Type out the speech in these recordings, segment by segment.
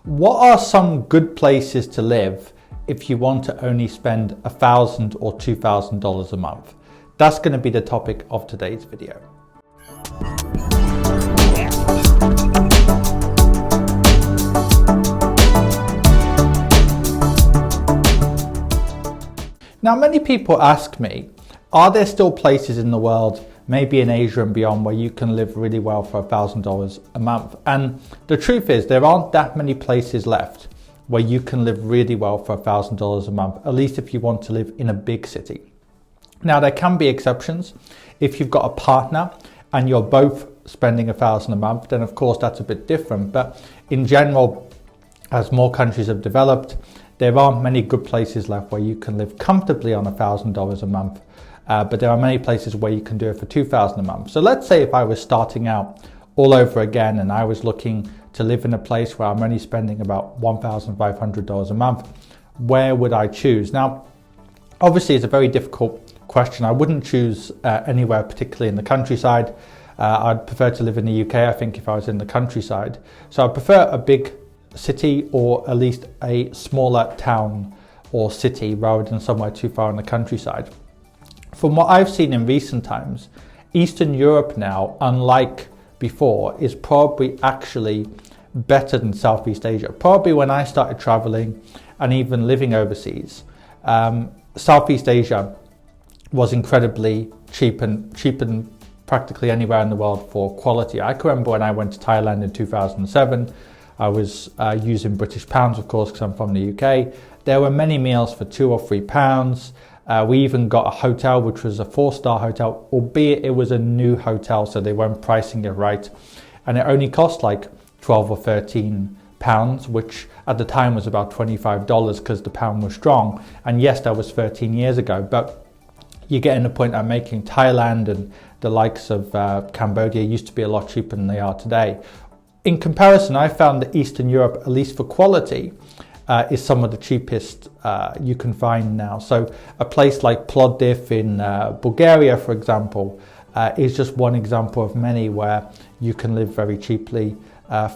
What are some good places to live if you want to only spend $1,000 or $2,000 a month? That's going to be the topic of today's video. Now, many people ask me, are there still places in the world, maybe in Asia and beyond, where you can live really well for $1,000 a month? And the truth is, there aren't that many places left where you can live really well for $1,000 a month, at least if you want to live in a big city. Now, there can be exceptions. If you've got a partner and you're both spending $1,000 a month, then of course that's a bit different. But in general, as more countries have developed, there aren't many good places left where you can live comfortably on $1,000 a month. But there are many places where you can do it for $2,000 a month. So let's say if I was starting out all over again and I was looking to live in a place where I'm only spending about $1,500 a month, where would I choose? Now, obviously it's a very difficult question. I wouldn't choose anywhere particularly in the countryside. I'd prefer to live in the UK, I think, if I was in the countryside. So I prefer a big city or at least a smaller town or city rather than somewhere too far in the countryside. From what I've seen in recent times, Eastern Europe now, unlike before, is probably actually better than Southeast Asia. Probably when I started traveling and even living overseas, Southeast Asia was incredibly cheaper than practically anywhere in the world for quality. I can remember when I went to Thailand in 2007, I was using British pounds, of course, because I'm from the UK. There were many meals for £2 or £3. We even got a hotel, which was a 4-star hotel, albeit it was a new hotel, so they weren't pricing it right. And it only cost like 12 or 13 pounds, which at the time was about $25 because the pound was strong. And yes, that was 13 years ago, but you're getting the point I'm making. Thailand and the likes of Cambodia used to be a lot cheaper than they are today. In comparison, I found that Eastern Europe, at least for quality, is some of the cheapest you can find now. So a place like Plovdiv in Bulgaria, for example, is just one example of many where you can live very cheaply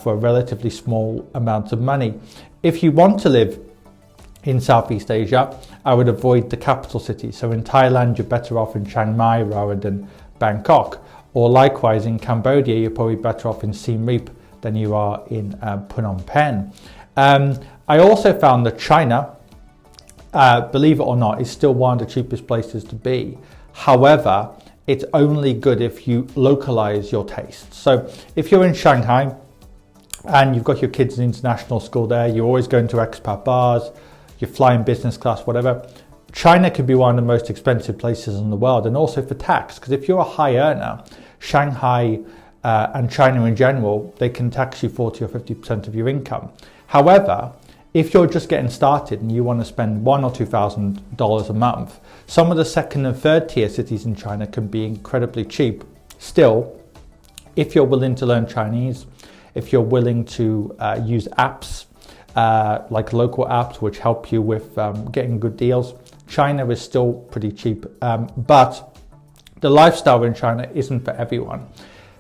for a relatively small amount of money. If you want to live in Southeast Asia, I would avoid the capital cities. So in Thailand, you're better off in Chiang Mai rather than Bangkok. Or likewise in Cambodia, you're probably better off in Siem Reap than you are in Phnom Penh. I also found that China, believe it or not, is still one of the cheapest places to be. However, it's only good if you localize your tastes. So if you're in Shanghai and you've got your kids in international school there, you're always going to expat bars, you're flying business class, whatever, China could be one of the most expensive places in the world, and also for tax, because if you're a high earner, Shanghai and China in general, they can tax you 40 or 50% of your income. However, if you're just getting started and you want to spend $1,000 or $2,000 a month, some of the second and third tier cities in China can be incredibly cheap. Still, if you're willing to learn Chinese, if you're willing to use apps like local apps which help you with getting good deals, China is still pretty cheap. But the lifestyle in China isn't for everyone.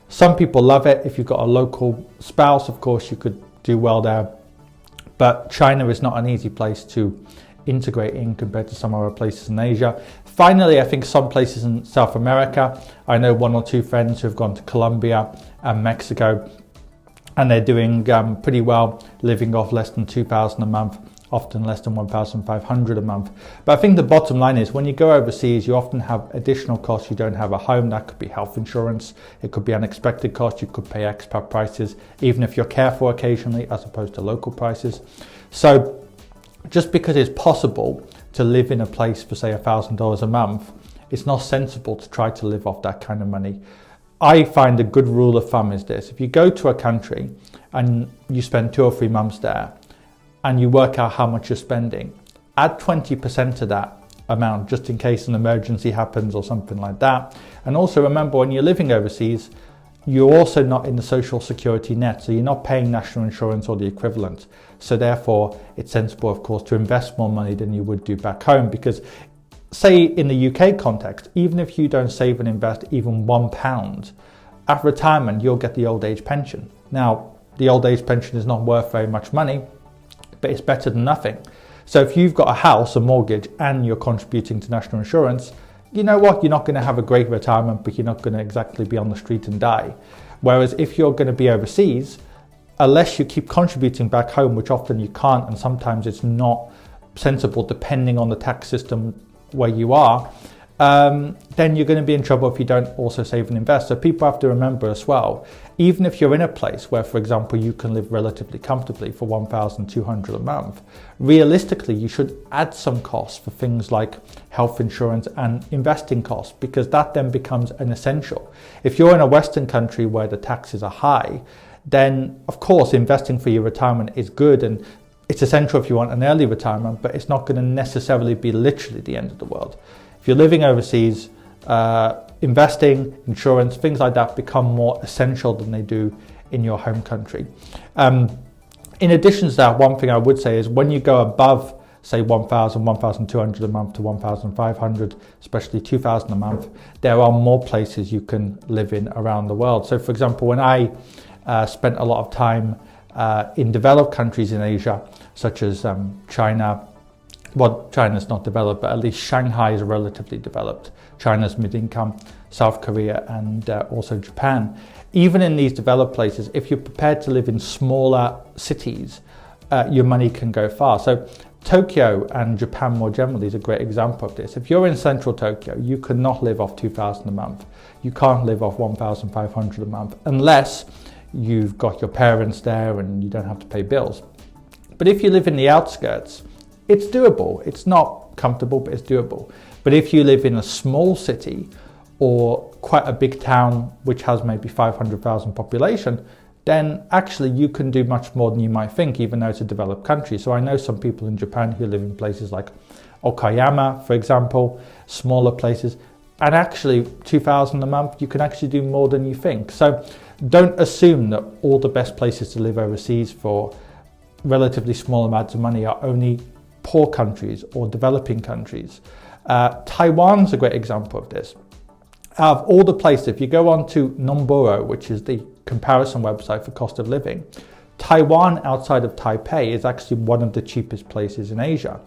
Some people love it. If you've got a local spouse, of course, you could do well there. But China is not an easy place to integrate in compared to some other places in Asia. Finally, I think some places in South America, I know one or two friends who have gone to Colombia and Mexico, and they're doing pretty well, living off less than $2,000 a month, often less than $1,500 a month. But I think the bottom line is when you go overseas, you often have additional costs. You don't have a home. That could be health insurance. It could be unexpected costs. You could pay expat prices, even if you're careful occasionally, as opposed to local prices. So just because it's possible to live in a place for, say, $1,000 a month, it's not sensible to try to live off that kind of money. I find a good rule of thumb is this: if you go to a country and you spend 2 or 3 months there, and you work out how much you're spending, add 20% to that amount just in case an emergency happens or something like that. And also remember, when you're living overseas, you're also not in the social security net, so you're not paying national insurance or the equivalent. So therefore, it's sensible, of course, to invest more money than you would do back home, because say in the UK context, even if you don't save and invest even £1, at retirement, you'll get the old age pension. Now, the old age pension is not worth very much money, but it's better than nothing. So if you've got a house, a mortgage, and you're contributing to national insurance, you know what? You're not going to have a great retirement, but you're not going to exactly be on the street and die. Whereas if you're going to be overseas, unless you keep contributing back home, which often you can't, and sometimes it's not sensible depending on the tax system where you are, then you're going to be in trouble if you don't also save and invest. So people have to remember as well, even if you're in a place where, for example, you can live relatively comfortably for $1,200 a month, realistically, you should add some costs for things like health insurance and investing costs, because that then becomes an essential. If you're in a Western country where the taxes are high, then of course investing for your retirement is good and it's essential if you want an early retirement, but it's not going to necessarily be literally the end of the world. If you're living overseas, investing, insurance, things like that become more essential than they do in your home country. In addition to that, one thing I would say is when you go above, say, 1,000, 1,200 a month to 1,500, especially 2,000 a month, there are more places you can live in around the world. So, for example, when I spent a lot of time in developed countries in Asia, such as China. Well, China's not developed, but at least Shanghai is relatively developed. China's mid-income, South Korea, and also Japan. Even in these developed places, if you're prepared to live in smaller cities, your money can go far. So Tokyo and Japan more generally is a great example of this. If you're in central Tokyo, you cannot live off 2,000 a month. You can't live off 1,500 a month unless you've got your parents there and you don't have to pay bills. But if you live in the outskirts, it's doable. It's not comfortable, but it's doable. But if you live in a small city or quite a big town which has maybe 500,000 population, then actually you can do much more than you might think, even though it's a developed country. So I know some people in Japan who live in places like Okayama, for example, smaller places, and actually 2,000 a month, you can actually do more than you think. So don't assume that all the best places to live overseas for relatively small amounts of money are only poor countries or developing countries. Taiwan's a great example of this. Out of all the places, if you go on to Numburo, which is the comparison website for cost of living, Taiwan outside of Taipei is actually one of the cheapest places in Asia.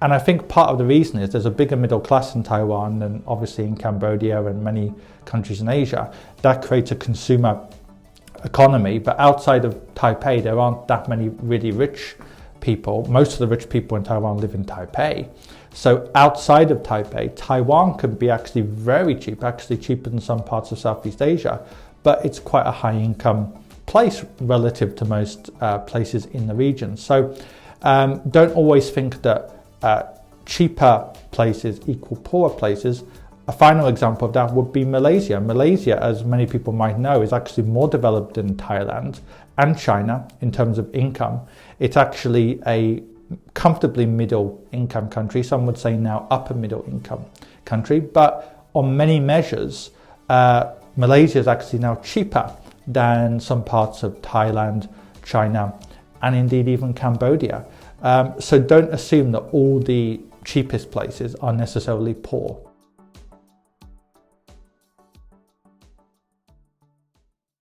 And I think part of the reason is there's a bigger middle class in Taiwan than obviously in Cambodia and many countries in Asia. That creates a consumer economy, but outside of Taipei, there aren't that many really rich people. Most of the rich people in Taiwan live in Taipei. So outside of Taipei, Taiwan can be actually very cheap, actually cheaper than some parts of Southeast Asia, but it's quite a high income place relative to most places in the region. So don't always think that cheaper places equal poorer places. A final example of that would be Malaysia. Malaysia, as many people might know, is actually more developed than Thailand and China in terms of income. It's actually a comfortably middle income country. Some would say now upper middle income country. But on many measures, Malaysia is actually now cheaper than some parts of Thailand, China, and indeed even Cambodia. So don't assume that all the cheapest places are necessarily poor.